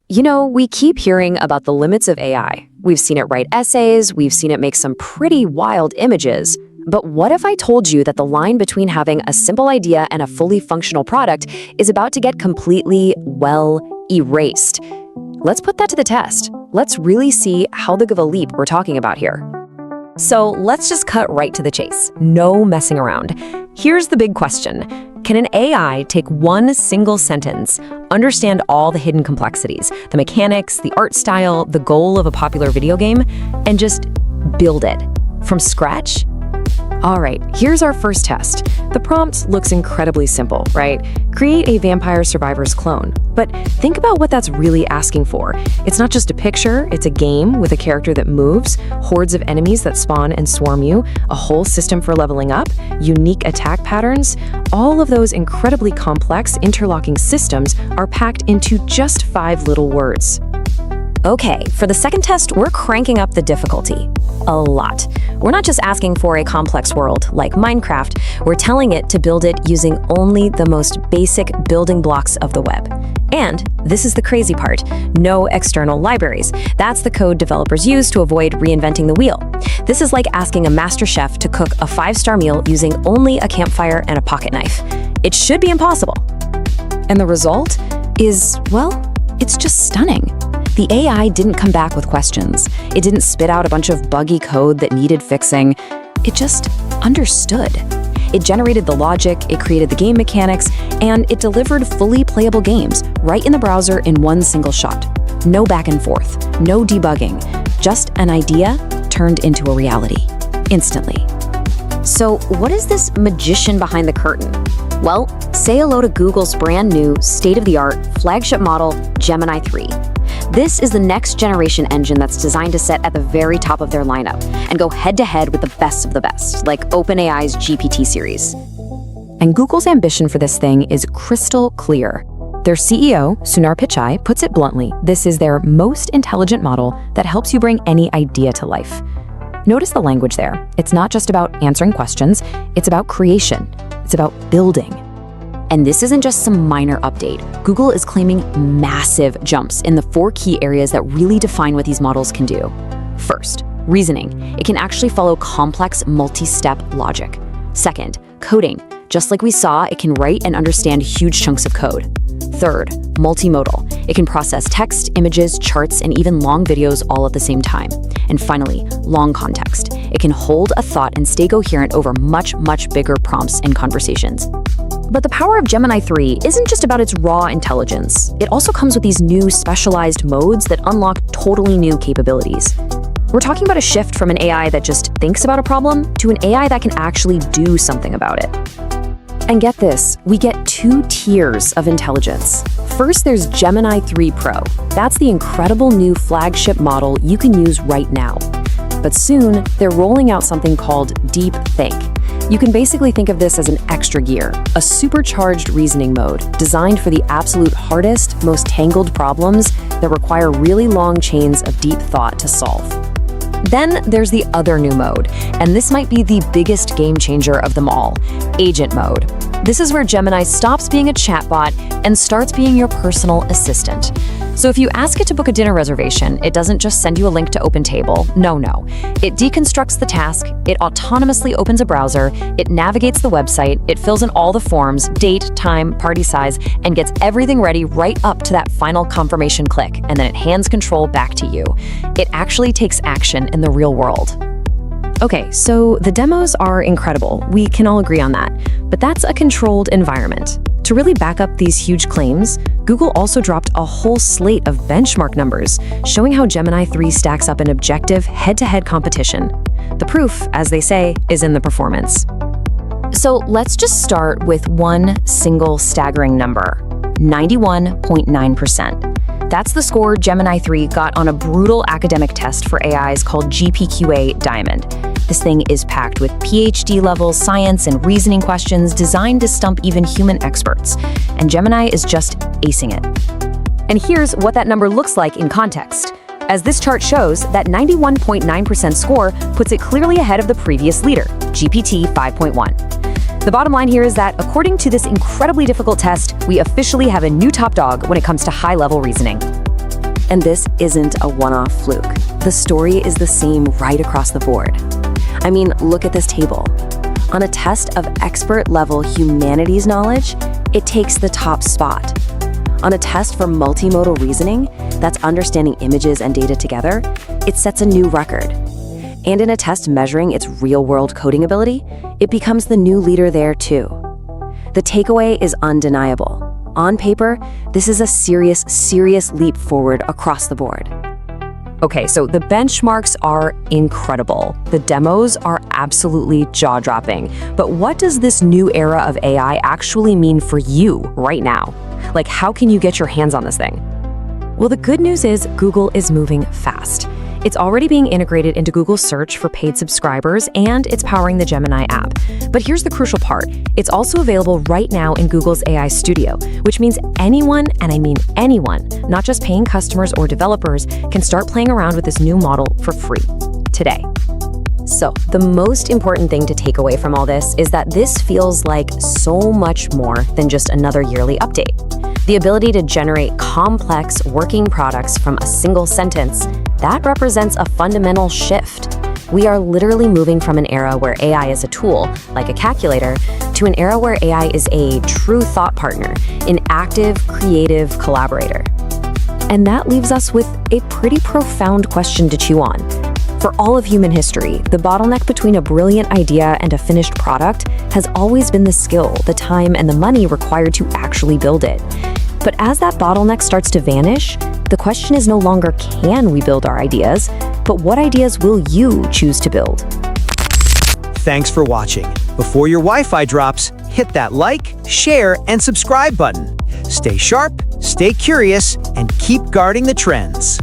You know, we keep hearing about the limits of AI. We've seen it write essays, we've seen it make some pretty wild images. But what if I told you that the line between having a simple idea and a fully functional product is about to get completely, well, erased? Let's put that to the test. Let's really see how big of a leap we're talking about here. So let's just cut right to the chase. No messing around. Here's the big question. Can an AI take one single sentence, understand all the hidden complexities, the mechanics, the art style, the goal of a popular video game, and just build it from scratch? All right, here's our first test. The prompt looks incredibly simple, right? Create a Vampire Survivors clone. But think about what that's really asking for. It's not just a picture, it's a game with a character that moves, hordes of enemies that spawn and swarm you, a whole system for leveling up, unique attack patterns. All of those incredibly complex interlocking systems are packed into just 5 little words. Okay, for the second test, we're cranking up the difficulty a lot. We're not just asking for a complex world like Minecraft, we're telling it to build it using only the most basic building blocks of the web. And this is the crazy part, no external libraries. That's the code developers use to avoid reinventing the wheel. This is like asking a master chef to cook a 5-star meal using only a campfire and a pocket knife. It should be impossible. And the result is, well, it's just stunning. The AI didn't come back with questions. It didn't spit out a bunch of buggy code that needed fixing. It just understood. It generated the logic, it created the game mechanics, and it delivered fully playable games right in the browser in one single shot. No back and forth, no debugging, just an idea turned into a reality, instantly. So what is this magician behind the curtain? Well, say hello to Google's brand new, state-of-the-art, flagship model, Gemini 3. This is the next generation engine that's designed to sit at the very top of their lineup and go head-to-head with the best of the best, like OpenAI's GPT series. And Google's ambition for this thing is crystal clear. Their CEO, Sundar Pichai, puts it bluntly, this is their most intelligent model that helps you bring any idea to life. Notice the language there. It's not just about answering questions, it's about creation. It's about building. And this isn't just some minor update. Google is claiming massive jumps in the 4 key areas that really define what these models can do. First, reasoning. It can actually follow complex multi-step logic. Second, coding. Just like we saw, it can write and understand huge chunks of code. Third, multimodal. It can process text, images, charts, and even long videos all at the same time. And finally, long context. It can hold a thought and stay coherent over much, much bigger prompts and conversations. But the power of Gemini 3 isn't just about its raw intelligence. It also comes with these new specialized modes that unlock totally new capabilities. We're talking about a shift from an AI that just thinks about a problem to an AI that can actually do something about it. And get this, we get 2 tiers of intelligence. First, there's Gemini 3 Pro. That's the incredible new flagship model you can use right now. But soon, they're rolling out something called Deep Think. You can basically think of this as an extra gear, a supercharged reasoning mode designed for the absolute hardest, most tangled problems that require really long chains of deep thought to solve. Then there's the other new mode, and this might be the biggest game changer of them all, agent mode. This is where Gemini stops being a chatbot and starts being your personal assistant. So if you ask it to book a dinner reservation, it doesn't just send you a link to OpenTable. No. It deconstructs the task, it autonomously opens a browser, it navigates the website, it fills in all the forms, date, time, party size, and gets everything ready right up to that final confirmation click, and then it hands control back to you. It actually takes action in the real world. Okay, so the demos are incredible. We can all agree on that. But that's a controlled environment. To really back up these huge claims, Google also dropped a whole slate of benchmark numbers, showing how Gemini 3 stacks up in objective head-to-head competition. The proof, as they say, is in the performance. So let's just start with one single staggering number, 91.9%. That's the score Gemini 3 got on a brutal academic test for AIs called GPQA Diamond. This thing is packed with PhD-level science and reasoning questions designed to stump even human experts, and Gemini is just acing it. And here's what that number looks like in context. As this chart shows, that 91.9% score puts it clearly ahead of the previous leader, GPT 5.1. The bottom line here is that, according to this incredibly difficult test, we officially have a new top dog when it comes to high-level reasoning. And this isn't a one-off fluke. The story is the same right across the board. I mean, look at this table. On a test of expert-level humanities knowledge, it takes the top spot. On a test for multimodal reasoning, that's understanding images and data together, it sets a new record. And in a test measuring its real-world coding ability, it becomes the new leader there too. The takeaway is undeniable. On paper, this is a serious leap forward across the board. Okay, so the benchmarks are incredible. The demos are absolutely jaw-dropping. But what does this new era of AI actually mean for you right now? Like, how can you get your hands on this thing? Well, the good news is Google is moving fast. It's already being integrated into Google Search for paid subscribers, and it's powering the Gemini app. But here's the crucial part. It's also available right now in Google's AI Studio, which means anyone, and I mean anyone, not just paying customers or developers, can start playing around with this new model for free today. So, the most important thing to take away from all this is that this feels like so much more than just another yearly update. The ability to generate complex working products from a single sentence, that represents a fundamental shift. We are literally moving from an era where AI is a tool, like a calculator, to an era where AI is a true thought partner, an active, creative collaborator. And that leaves us with a pretty profound question to chew on. For all of human history, the bottleneck between a brilliant idea and a finished product has always been the skill, the time, and the money required to actually build it. But as that bottleneck starts to vanish, the question is no longer can we build our ideas, but what ideas will you choose to build? Thanks for watching. Before your Wi-Fi drops, hit that like, share, and subscribe button. Stay sharp, stay curious, and keep guarding the trends.